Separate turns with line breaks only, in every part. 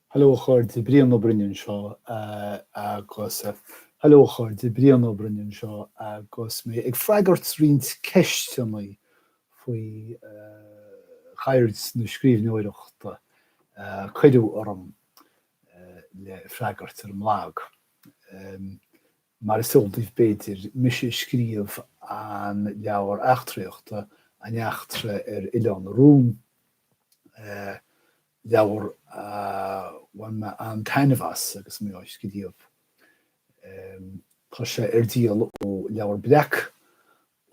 Halóchar de brian obrinn seo agus halóchar de brian obrinn seo agus mé ag freigart rint ceiste mé faoi chairt na scríbneoireachta chuidú orm le freigart ar an mlág. Mar is sultaíh béidir mis scríomh an leabhar eachtraíochta an eachtra ar Oileán Rún leabhar bhain an tainmhas agus mé scríomh. Tá sé ar díal ó leabhar brec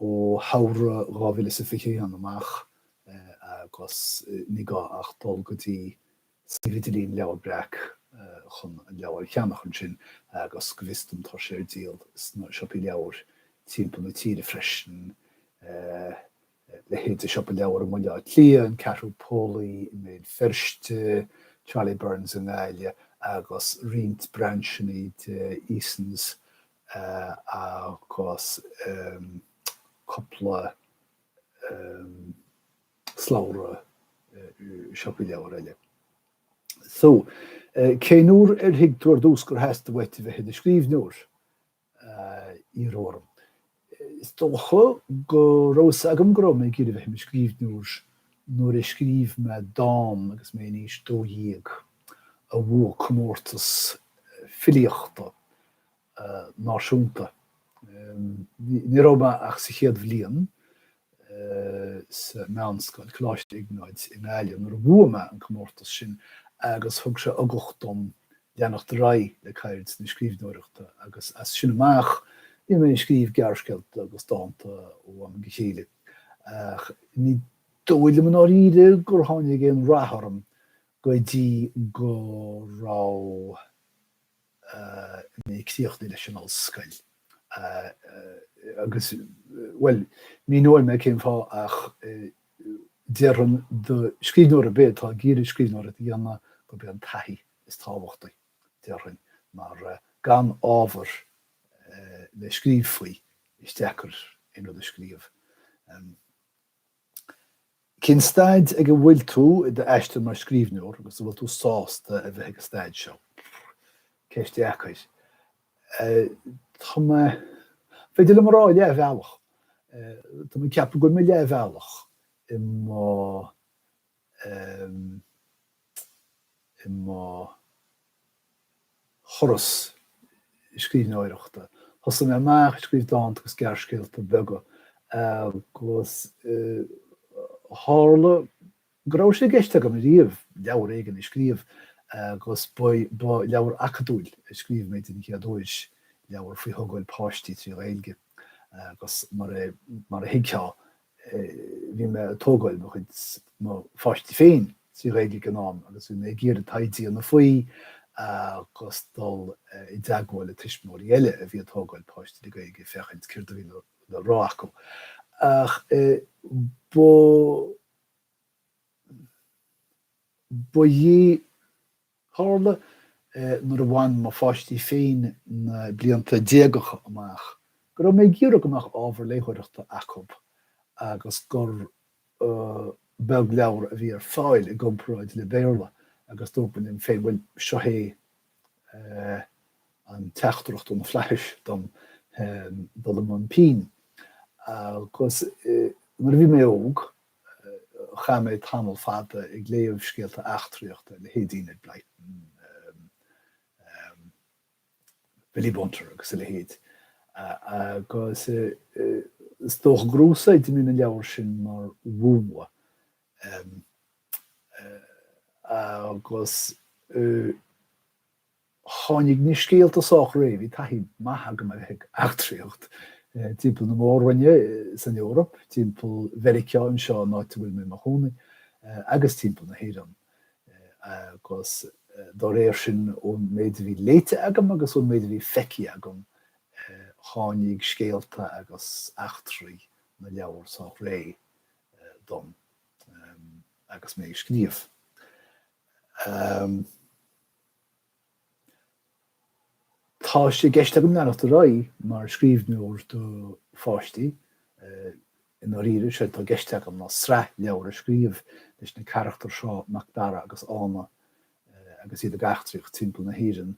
ó habhra 2020 amach agus ní gá ach dul go dtí sníomhidilín leabhar brec chun an leabhar cheannach chun sin agus go bhfiostum tá sé ar díal sna siopaí leabhar timpeall na tíre freisin le héad a siopa leabhar an mbaile Tlia, Ceathrú Pólaí, méid Firste, Charlie Burns an Gaeilge agus rint branchnaí de Easons agus coppla sláire siopaí leabhar eile. So, céanúr ar thuig dúir dús gur heasta bhaite bheith a scríbneoir í róm. Is dócha go rós agam go raibh mé gcéad a bheith a scríbneoir nuair a scríb me dám agus mé níos dódhéag a bhua comórtas filíochta náisiúnta. Ní raibh ach sa chéad bhliain sa meánscoil Coláiste Ignáid in Gaeilge nuair a bhua me an comórtas sin agus thug sé agachtom déanacht rá le cairid na scríbneoireachta agus as sin amach ní mé scríb gearceilt agus dáanta ó an gchéile. Ní dóile man áíide gur tháinig an ratharm go dtí go rá mé ctíochtaí leis an ollscoil. Agus, well, mí nóir me céim fá ach dearan de scríbneoir a bit tá gíre scríbneoir a dhéanana go be an taithí is tábhachtaí dearan, mar gan ábhar le scríb faoi is deacair in rud a scríomh. Cén staid ag a bhfuil tú de eiste mar scríbneoir agus bhfuil tú sásta a bheith ag a staid seo. Céis deacair. Tá me féidir le marrá le bhealach. Tá me ceappa go mé le bhealach i má choras scríbneoireachta. Thosa mé amach scríb dáanta agus gearceilt a bega agus hála go raibh sé gceiste go riamh leabhar éigean i scríomh agus ba leabhar acadúil a scríomh méid in cheadúis leabhar faoi thugáil páistí trí Gaeilge agus mar a hiiceá bhí me tógáil mo chud má fáistí féin trí Gaeilge gan agus bhí mé géad a taidí an na faoi agus dul i deagháil a tuismóirí eile a bhí tógáil páistí Gaeilge fechint cúirta bhí le rá acu. Ach ba dhé hála nuair a bhain má fáistí féin na blianta déagacha amach. Go raibh mé géireach amach ábhar léithóireachta acu agus gur beg leabhar a bhí ar fáil i gcomparáid le béarla agus dúpan in féin bhfuil seo é an teachtarach don na fleis don an pín. Agus mar bhí mé óg cha mé tamil fada ag léamh scéalta eachtraíochta le héadíine bleitin Billy Bunter agus le héad. Agus is dóch grúsa ag mína leabhar sin mar bhúma. Agus tháinig ní scéalta sách réamh hí taithí maithe go mé ag eachtraíocht. Timpeall na mórhaine san Eorop, timpeall Vericáin seo náte bhfuil mé mar chónaí, agus timpeall na Héireann. Agus dá réir sin ón méid a bhí léite agam agus ón méid a bhí feici agam tháinig scéalta agus eachtraí na leabhar sách ré dom agus mé scríomh. Tá sé gceiste agam leanúcht a rá mar scríbneoir do fáistí in áíire sé tá gceiste agam ná sreith leabhar a scríomh leis na charachtar seo Mac Dara agus Ána agus iad a gachtrich timp na hían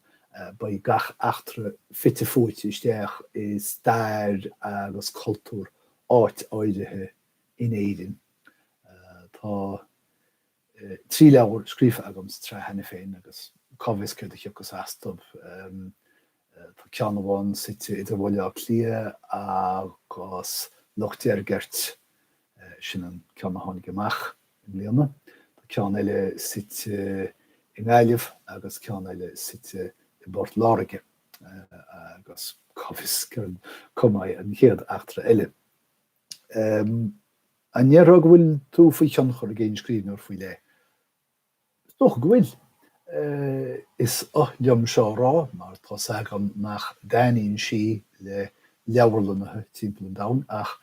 ba gach achtra fitte fóit isteach is dair agus cultúr áit áidethe in éidir. Tá trí leabhar scríofa agams tre hena féin agus covis chuir a chiocas astab. Tá cean bháin site idir bhile lia agus lochtéar gert sin an cean na tháinig amach in Líonna. Tá cean eile site in Gaeilge agus cean eile site i Bord Láirge agus covis cumáid an chéad achtra eile. An nnéarrá bhfuil tú faoi cean chur a géin scríbneoir faoi le. Toch bhfuil. Is liom seo rá, mar tá sagam nach daíonn si le leabharlanathe timpeall an domhan ach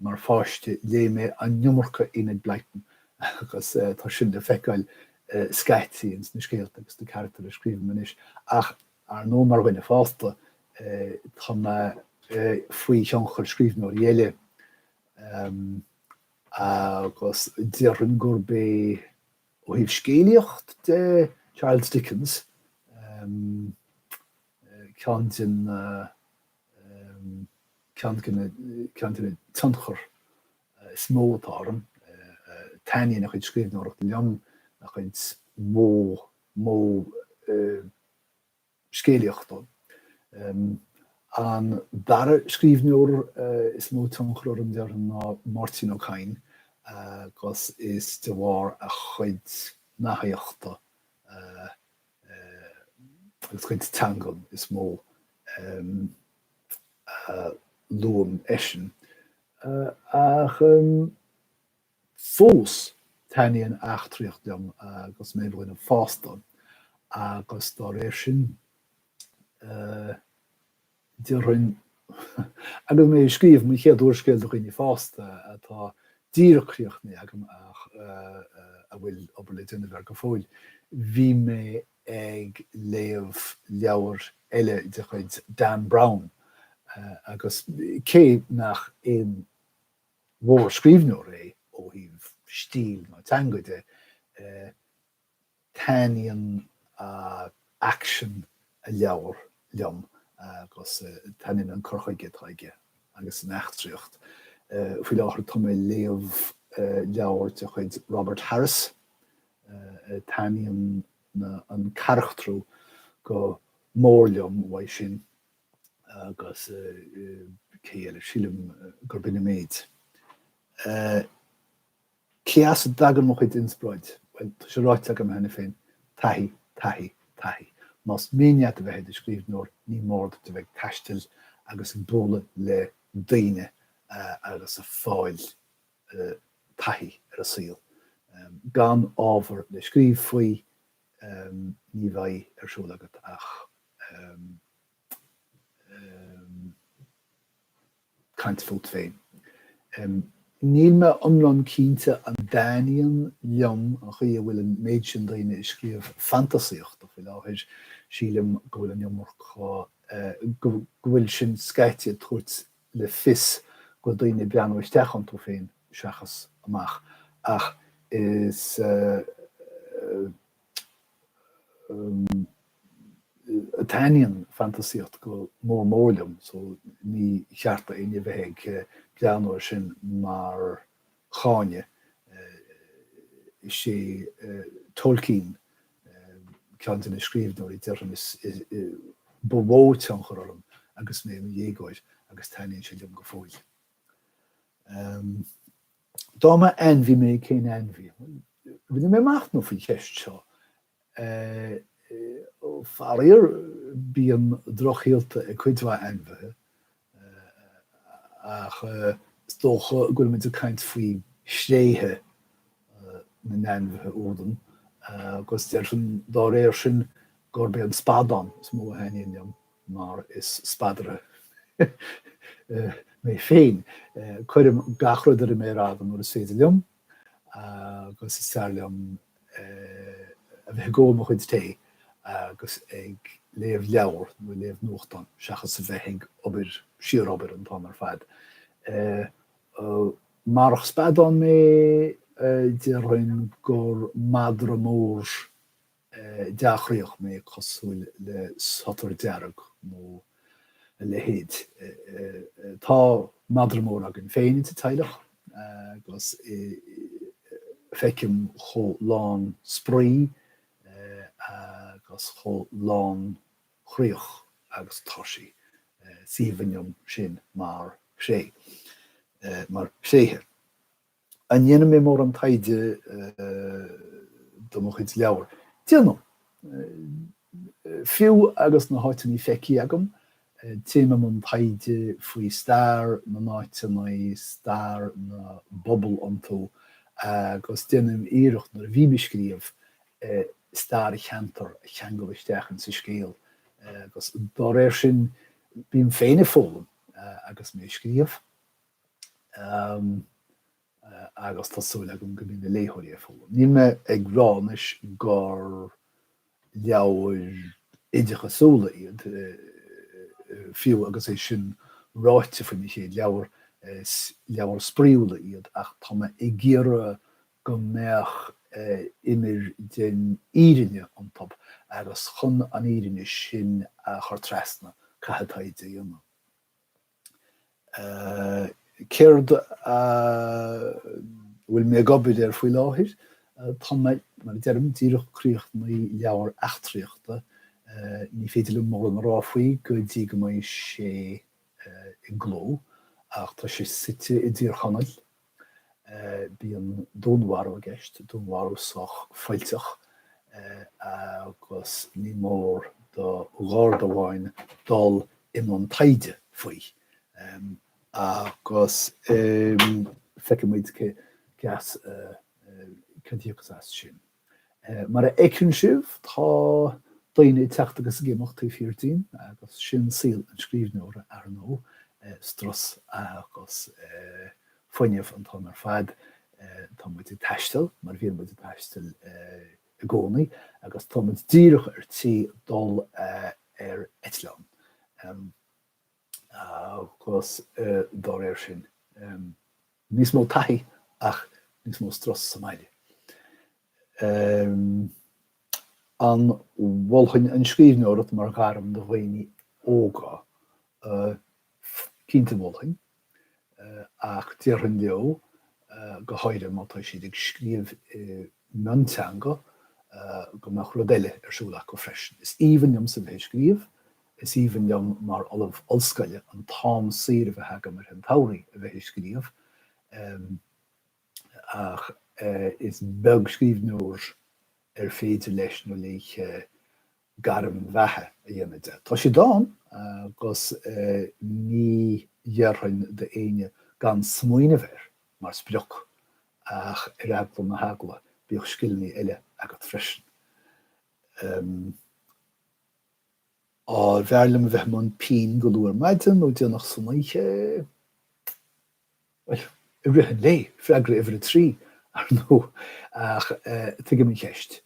mar fáiste lé mé an nummarcha inad bleitin agus tá sin de feiceáil scaití ins na scéalta agus de charachtar a scríbh manis ach ar nó mar bhaine fásta tá faoi ceanchar scríbneoir dhéile agus dearann gur bé ó híh scéalaocht de Charles Dickens cean tanchar smótáram taine nach chuid scríbneoireacht leom nach chuid mó scéalaocht an dar scríbneoir is mó tanchar an dearann ná Martin O'Kane agus is de bhar a chuid nathíochta agus chuid tangan is mó luam eisian ach fós taíonn achtraíocht liom agus mé bhfuin fásta agus dá réir sin dearann agus mé scríomh mé chéad úrscéil do chuoine fásta atá díreachríochtna agam ach a bhfuil obair le duine bhar go fóil. Bhí mé ag léamh leabhar eile de chuid Dan Brown agus cé nach éon mhór scríbneoir é ó híh stíl ná tangaide taíonn action a leabhar liom agus taíonn an corchaige taige agus an achtraíocht. Fuil áthar tá mé léamh leabhar de chuid Robert Harris taíonn an charachtrú go mór liom bhaid sin agus céile sílim gur bine méid. Céas dagan mo chuid inspráid, well tá sé ráit agam hena féin taithí. Más míneat a bheith de scríbneoir ní mór de bheith taistil agus an dóla le daine agus a fáil taithí ar a síl. Gan ábhar le scríb faoi ní bhaid ar siúlagat ach kaint fút féin. Níl me omlan cínte an daíonn liom an chuí bhfuil an méid sin daine is scríomh fantasíocht a bhfuil áthir sílim go bhfuil an iomar go bhfuil sin scaite tuairt le fis go daine beanú isteachchan tú féin seachas amach ach is taíonn fantasíocht go mór so ní chearta aine bheith beanúir sin mar cháine is sé Tolkien ceantain is scríbneoir dearann is bhót an chorm agus mé dhéagóid agus taíonn sé liom go fóil. Dá me envy mé cén envy. Bhí mé macht nó faoi cheist seo. Farir bíon drochhéalta a chuidhá enmhethe ach stocha gofuil muid a kaint faoi sléthe na enmhethe ódan agus dá réir sin gur bé an spadán smó haine liom mar is spadre mé féin. Chuirim gachradar i mé rádan mar a séidir liom agus is fear liom a bheith go mo chuid té agus ag léamh leabhar nó léamh nuachtain seachas a bheith obair siar obair an tá mar fad. Marach spadán mé dearann gur madra mór deachríoch mé cosúil le sotar dearag nó le héad. Tá madramór agin féin te teilech agus feikim cho lán sprí agus cho lán chríoch agus toshi sívanium sin mar sé An dhéanam mé mór an taide do mo chuid leabhar. Díanam fiú agus na háitaí feici agam, téime an taide faoi stair na náite na stair na bobbal antó agus déanam éirecht nar bhí me scríomh stair cheantar cheangal isteachchan sa scéal. Agus dá réir sin bhím féine fólam agus mé scríomh. Agus tásúla gom go bhína léthirí fólam. Ní me ag ránis gur leabhar idircha sóla iad fiú agus é sin ráite fan sé leabhar spríúla iad ach tá me i ggéire go meach imir den írinne an top agus chun an írinne sin a chuir trasna caithetáide dhéanam. Céird bhfuil mé gobid faoi láthir, tá mar dearm díreach críocht na leabhar eachtraíochta ní féidir le mór an rá faoi go dtí go mbeidh sé i gló ach tá sé site i dtír chanail. Bí an dónmharú a gceist, dónmharú soch foilteach agus ní mór do ghár do bháin dul in an taide faoi. Agus feice muid gas cadíochas as sin. Mar a éiciún sibh tá daoine teachtagus géimeachtaí 14 agus sin síl an scríbhneoire ar nó stras agus foiineh an tá mar fad tá muid i teistil, mar bhíon muid i teistil i gcónaí agus tá muid díreach ar tí dul ar Eitleán. Agus dá réir sin. Níos mó taithí ach níos mó stras sa maile. An bhfuilchain an scríbhneoireacht mar gharm do bhaoine óga cínta bhfuilchain ach tíorthain leo go háire má tá siad ag scríomh meánteanga go meach rodéile arsúlach go freisin. Is íhanneam sa bheith scríomh, is íhanneam mar olah olscaile an tám saoir a bheith haga mar an tairí a bheith scríomh ach is beag scríbhneoir ar féidir leis nó léich garm bheithe a dhéanaide. Tá sé dáin agus ní dhearthain de éine gan smaoine bhéir mar spreoch ach ar agla na hagla bíoh scilní eile agat freisin. Bhearlam bheith man pín go luair maidin nó déanach sunnaiche i rihan lé freigra ifir a trí ar nó ach tuige mi cheist.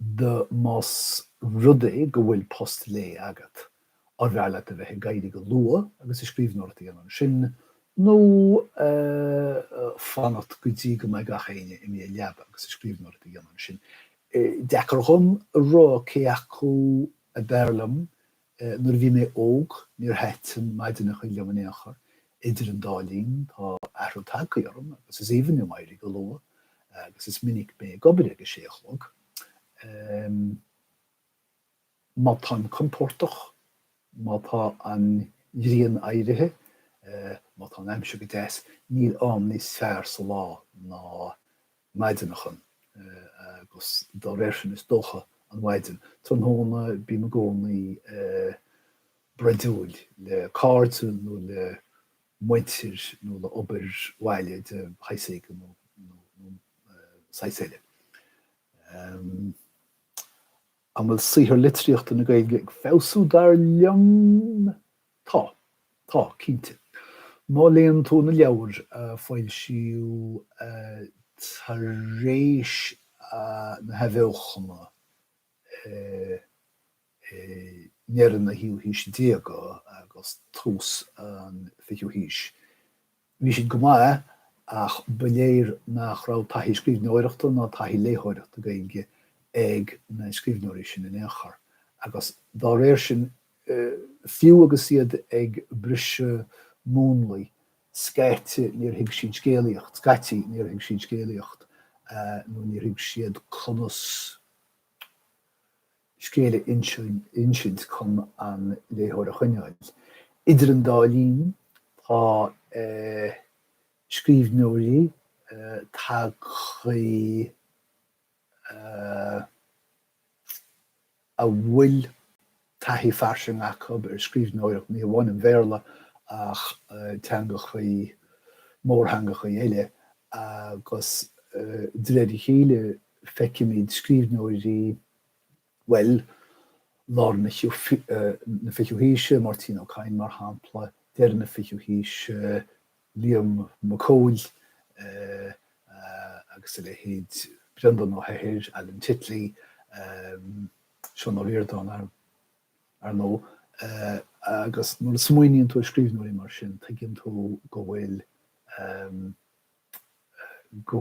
De más rudé go bhfuil post lé agat ar bhearla a bheith gaide go lua agus I scríbhneoireachta an sin nó fannacht go dtí go mbeidh gachéine I mé leaba agus I scríbhneoireachta an sin. Deacair chun rá céachú a bhearlam nuair bhí mé óg níor heitin maidin a chuil leamanéachar idir an dálín tá airtá goorm agus is éhan mairí go lua agus is minic mé gobir go séachlog. Má tá an compórtach, má tá an dhríon airithe, má tá an aimse go deas níl am níos fearr sa lá ná maidinnachan agus dá réir sin is dócha an maidim. Tá hóna bí me gcónaí breúil le cáirtúil nó le muintir nó le obair bhaile de haiséige nó saoiséile. An bhfuil saothar litríochta na Gaeilge ag fásamh dar lean tá cínte. Má léon tú na leabhar fáil siú tar réis na heibheochana nearan na hiú hís déaga agus tús an fiú hís. Bhí siad go maith ach beléir nach rá taithí scríbhneoireachta ná taithí léthóireachta Gaeilge ag na scríbnóirí sin in éachar. Agus dá réir sin fiú agus siad ag brise múnlaí scaite níor hiag sin scéalaíocht, scatí níor hiag sin scéalaíocht, nó níor hiag siad chunas scéile insiid chun an léthóir a chuineáil. Idir an dálín tá scríbnóirí tá chu a bhfuil taithí farsing acu ar scríbnóireacht ní bhain an bhéarla ach teanga chuí mórthanga chuí eile agus dréidir chéile feicimid scríbnóirí well lá na fichiúhíise Martin O'Kane mar hampla deir na fichiúhíise Liam McColl agus le héad Brendan O'Hehir, Alan Titley, Sean O'Riordan ar nó agus nuair smuoíonn tú scríbnóirí mar sin tuigeann tú go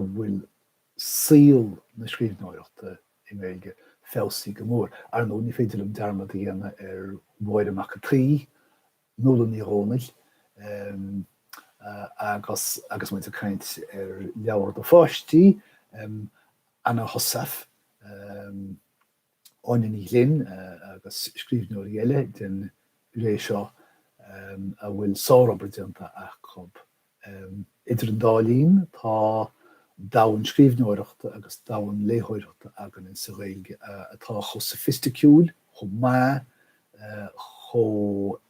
bhfuil síl na scríbnóireachta i Gaeilge fésaí go mór. Ar nó ní féidir an dearmad a dhéanamh ar mhaid amach a trí nó an nírónail agus muinte caint ar leabhar do fáistí Anna Hosaf Áine ní Linn agus scríbnóirí eile den rééis seo a bhfuil sárabradianta achab. Idir an dálín tá dahan scríbnóireachta agus dahan léthóireachta agan in sa Gaeilge atá cho sophistiiciúil, cho má, cho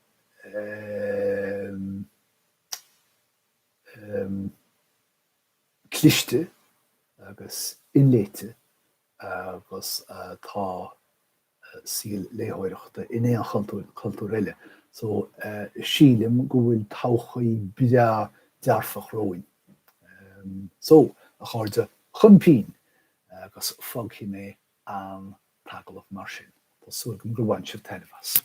cliste agus inléite agus tá síl léthóireachta in éan cultúr So sílim go bhfuil todhchaí bia dearfach roin. So a cháirde chumpín agus foghi mé an tagal of mar sin. Tá suair go mgurhaint sibh tailefas.